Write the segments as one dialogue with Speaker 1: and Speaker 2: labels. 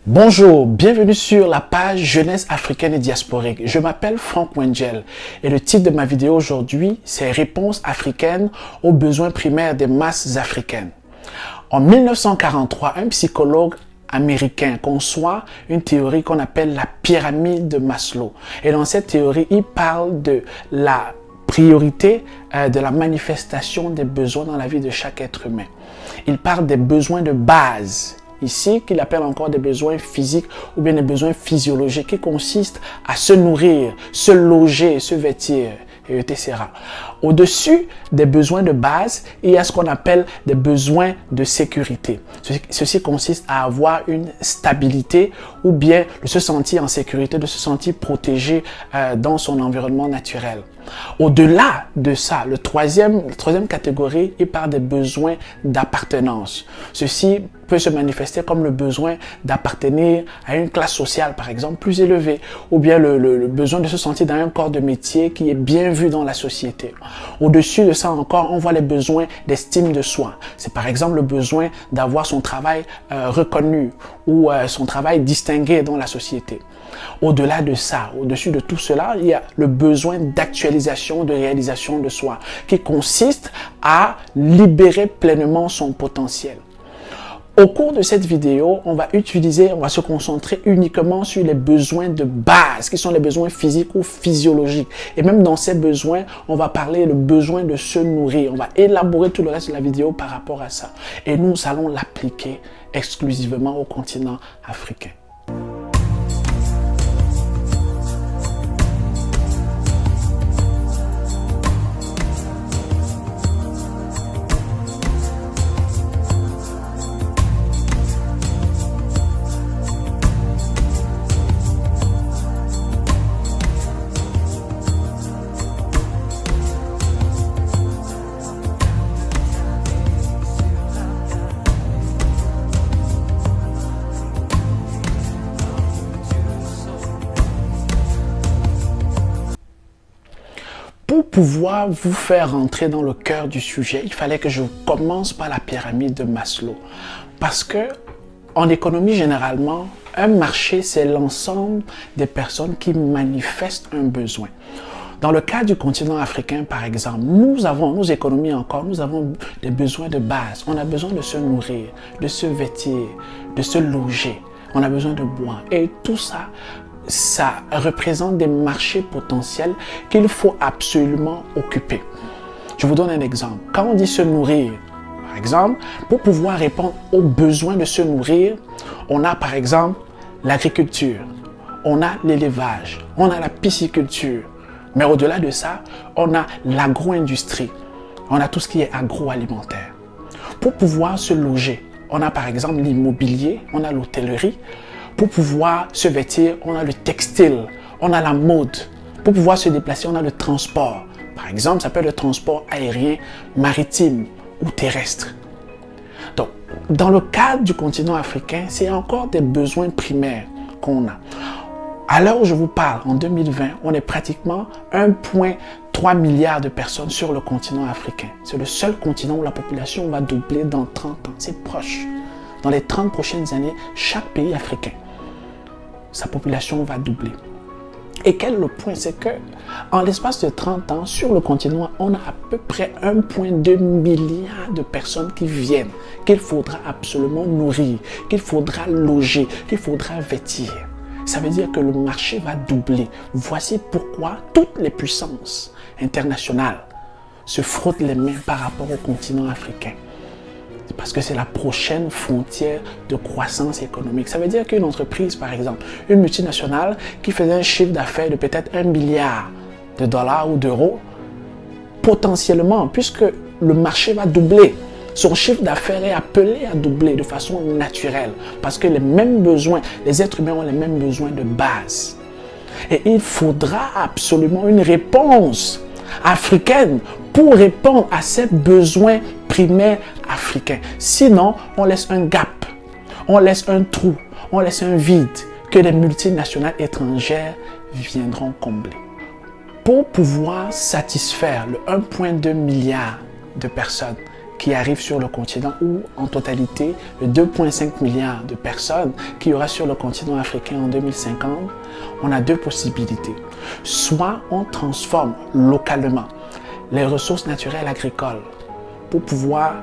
Speaker 1: Bonjour, bienvenue sur la page Jeunesse africaine et diasporique. Je m'appelle Franck Wengel et le titre de ma vidéo aujourd'hui, c'est Réponse africaine aux besoins primaires des masses africaines. En 1943, un psychologue américain conçoit une théorie qu'on appelle la pyramide de Maslow. Et dans cette théorie, il parle de la priorité de la manifestation des besoins dans la vie de chaque être humain. Il parle des besoins de base. Ici, qu'il appelle encore des besoins physiques ou bien des besoins physiologiques qui consistent à se nourrir, se loger, se vêtir, etc. Au-dessus des besoins de base, il y a ce qu'on appelle des besoins de sécurité. Ceci consiste à avoir une stabilité ou bien de se sentir en sécurité, de se sentir protégé dans son environnement naturel. Au-delà de ça, la troisième catégorie, il parle des besoins d'appartenance. Ceci peut se manifester comme le besoin d'appartenir à une classe sociale, par exemple, plus élevée, ou bien le besoin de se sentir dans un corps de métier qui est bien vu dans la société. Au-dessus de ça encore, on voit les besoins d'estime de soi. C'est par exemple le besoin d'avoir son travail reconnu ou son travail distingué dans la société. Au-delà de ça, au-dessus de tout cela, il y a le besoin d'actualisation, de réalisation de soi, qui consiste à libérer pleinement son potentiel. Au cours de cette vidéo, on va se concentrer uniquement sur les besoins de base, qui sont les besoins physiques ou physiologiques. Et même dans ces besoins, on va parler le besoin de se nourrir. On va élaborer tout le reste de la vidéo par rapport à ça. Et nous allons l'appliquer exclusivement au continent africain. Pour pouvoir vous faire rentrer dans le cœur du sujet, il fallait que je commence par la pyramide de Maslow. Parce que, en économie, généralement, un marché, c'est l'ensemble des personnes qui manifestent un besoin. Dans le cas du continent africain, par exemple, nos économies encore, nous avons des besoins de base. On a besoin de se nourrir, de se vêtir, de se loger. On a besoin de boire. Et tout ça, ça représente des marchés potentiels qu'il faut absolument occuper. Je vous donne un exemple. Quand on dit se nourrir, par exemple, pour pouvoir répondre aux besoins de se nourrir, on a par exemple l'agriculture, on a l'élevage, on a la pisciculture. Mais au-delà de ça, on a l'agro-industrie, on a tout ce qui est agroalimentaire. Pour pouvoir se loger, on a par exemple l'immobilier, on a l'hôtellerie. Pour pouvoir se vêtir, on a le textile, on a la mode. Pour pouvoir se déplacer, on a le transport. Par exemple, ça peut être le transport aérien, maritime ou terrestre. Donc, dans le cadre du continent africain, c'est encore des besoins primaires qu'on a. À l'heure où je vous parle, en 2020, on est pratiquement 1,3 milliard de personnes sur le continent africain. C'est le seul continent où la population va doubler dans 30 ans. C'est proche. Dans les 30 prochaines années, chaque pays africain, sa population va doubler. Et quel est le point? C'est que en l'espace de 30 ans, sur le continent, on a à peu près 1,2 milliard de personnes qui viennent, qu'il faudra absolument nourrir, qu'il faudra loger, qu'il faudra vêtir. Ça veut dire que le marché va doubler. Voici pourquoi toutes les puissances internationales se frottent les mains par rapport au continent africain. Parce que c'est la prochaine frontière de croissance économique. Ça veut dire qu'une entreprise, par exemple, une multinationale qui faisait un chiffre d'affaires de peut-être 1 milliard de dollars ou d'euros, potentiellement, puisque le marché va doubler, son chiffre d'affaires est appelé à doubler de façon naturelle. Parce que les mêmes besoins, les êtres humains ont les mêmes besoins de base. Et il faudra absolument une réponse africaine pour répondre à ces besoins primaires africains. Sinon, on laisse un gap, on laisse un trou, on laisse un vide que les multinationales étrangères viendront combler. Pour pouvoir satisfaire le 1,2 milliard de personnes qui arrivent sur le continent, ou en totalité, les 2,5 milliards de personnes qu'il y aura sur le continent africain en 2050, on a deux possibilités. Soit on transforme localement les ressources naturelles agricoles pour pouvoir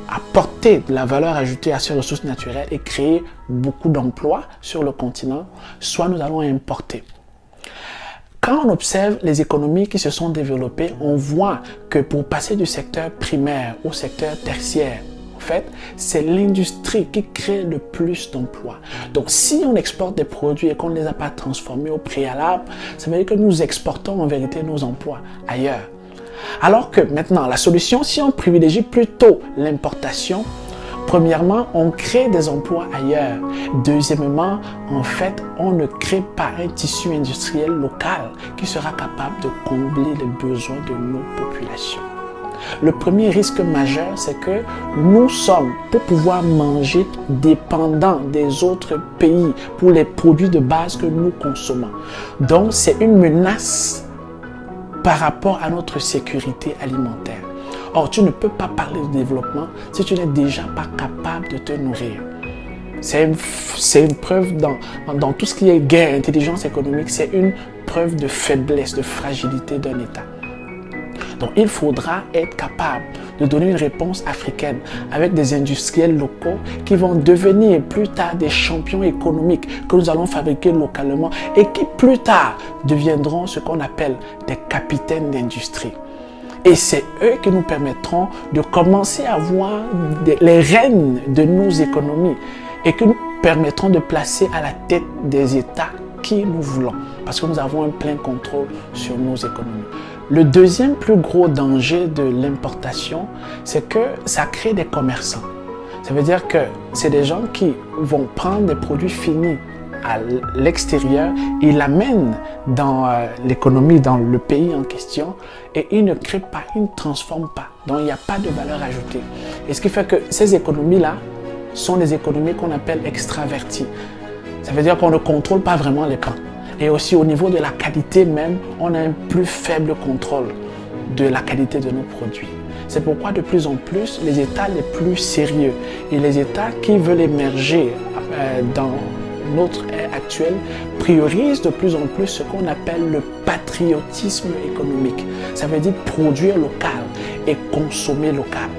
Speaker 1: apporter de la valeur ajoutée à ces ressources naturelles et créer beaucoup d'emplois sur le continent, soit nous allons importer. Quand on observe les économies qui se sont développées, on voit que pour passer du secteur primaire au secteur tertiaire, en fait, c'est l'industrie qui crée le plus d'emplois. Donc, si on exporte des produits et qu'on ne les a pas transformés au préalable, ça veut dire que nous exportons en vérité nos emplois ailleurs. Alors que maintenant, la solution, si on privilégie plutôt l'importation, premièrement, on crée des emplois ailleurs. Deuxièmement, en fait, on ne crée pas un tissu industriel local qui sera capable de combler les besoins de nos populations. Le premier risque majeur, c'est que nous sommes, pour pouvoir manger, dépendants des autres pays pour les produits de base que nous consommons. Donc, c'est une menace par rapport à notre sécurité alimentaire. Or, tu ne peux pas parler de développement si tu n'es déjà pas capable de te nourrir. C'est une preuve dans tout ce qui est guerre, intelligence économique, c'est une preuve de faiblesse, de fragilité d'un État. Donc, il faudra être capable de donner une réponse africaine avec des industriels locaux qui vont devenir plus tard des champions économiques que nous allons fabriquer localement et qui plus tard deviendront ce qu'on appelle des capitaines d'industrie. Et c'est eux qui nous permettront de commencer à voir les rênes de nos économies et qui nous permettront de placer à la tête des États qui nous voulons, parce que nous avons un plein contrôle sur nos économies. Le deuxième plus gros danger de l'importation, c'est que ça crée des commerçants. Ça veut dire que c'est des gens qui vont prendre des produits finis à l'extérieur, ils l'amènent dans l'économie, dans le pays en question, et ils ne créent pas, ils ne transforment pas. Donc il n'y a pas de valeur ajoutée. Et ce qui fait que ces économies-là sont des économies qu'on appelle extraverties. Ça veut dire qu'on ne contrôle pas vraiment les prix. Et aussi au niveau de la qualité même, on a un plus faible contrôle de la qualité de nos produits. C'est pourquoi de plus en plus, les États les plus sérieux et les États qui veulent émerger dans notre ère actuelle priorisent de plus en plus ce qu'on appelle le patriotisme économique. Ça veut dire produire local et consommer local.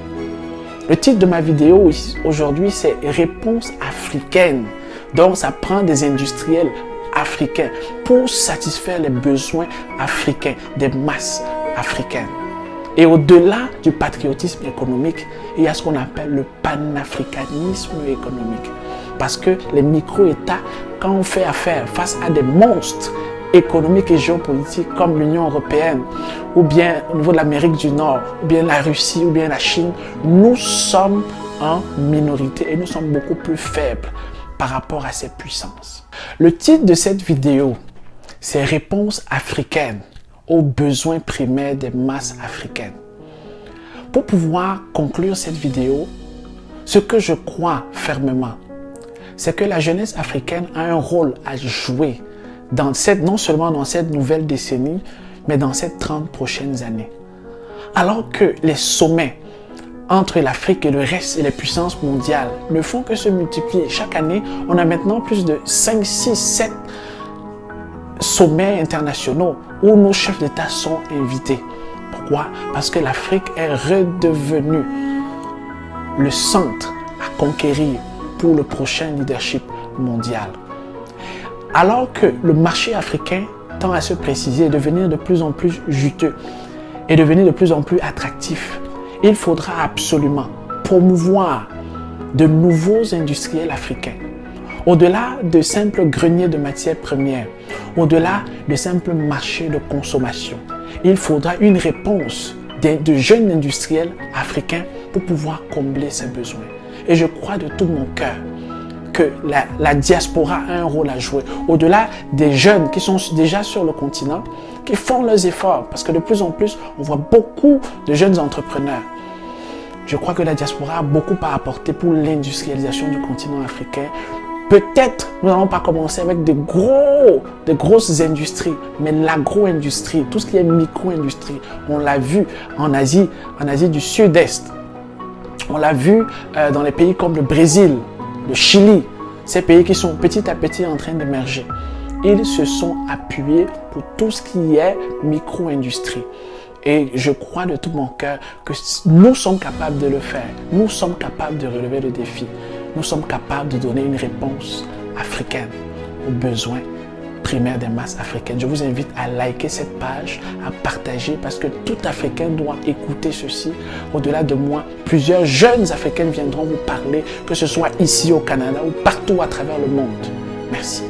Speaker 1: Le titre de ma vidéo aujourd'hui, c'est « Réponse africaine ». Donc, ça prend des industriels africains pour satisfaire les besoins africains, des masses africaines. Et au-delà du patriotisme économique, il y a ce qu'on appelle le panafricanisme économique. Parce que les micro-États, quand on fait affaire face à des monstres économiques et géopolitiques comme l'Union européenne, ou bien au niveau de l'Amérique du Nord, ou bien la Russie, ou bien la Chine, nous sommes en minorité et nous sommes beaucoup plus faibles par rapport à ces puissances. Le titre de cette vidéo, c'est « Réponse africaine aux besoins primaires des masses africaines ». Pour pouvoir conclure cette vidéo, ce que je crois fermement, c'est que la jeunesse africaine a un rôle à jouer non seulement dans cette nouvelle décennie, mais dans ces 30 prochaines années. Alors que les sommets entre l'Afrique et le reste et les puissances mondiales ne font que se multiplier. Chaque année, on a maintenant plus de 5, 6, 7 sommets internationaux où nos chefs d'État sont invités. Pourquoi? Parce que l'Afrique est redevenue le centre à conquérir pour le prochain leadership mondial. Alors que le marché africain tend à se préciser et devenir de plus en plus juteux et devenir de plus en plus attractif, il faudra absolument promouvoir de nouveaux industriels africains. Au-delà de simples greniers de matières premières, au-delà de simples marchés de consommation, il faudra une réponse de jeunes industriels africains pour pouvoir combler ces besoins. Et je crois de tout mon cœur que la diaspora a un rôle à jouer. Au-delà des jeunes qui sont déjà sur le continent, qui font leurs efforts, parce que de plus en plus, on voit beaucoup de jeunes entrepreneurs. Je crois que la diaspora a beaucoup à apporter pour l'industrialisation du continent africain. Peut-être nous n'allons pas commencer avec de grosses industries, mais l'agro-industrie, tout ce qui est micro-industrie, on l'a vu en Asie du Sud-Est. On l'a vu dans les pays comme le Brésil, le Chili, ces pays qui sont petit à petit en train d'émerger. Ils se sont appuyés pour tout ce qui est micro-industrie. Et je crois de tout mon cœur que nous sommes capables de le faire. Nous sommes capables de relever le défi. Nous sommes capables de donner une réponse africaine aux besoins primaires des masses africaines. Je vous invite à liker cette page, à partager parce que tout Africain doit écouter ceci. Au-delà de moi, plusieurs jeunes Africains viendront vous parler, que ce soit ici au Canada ou partout à travers le monde. Merci.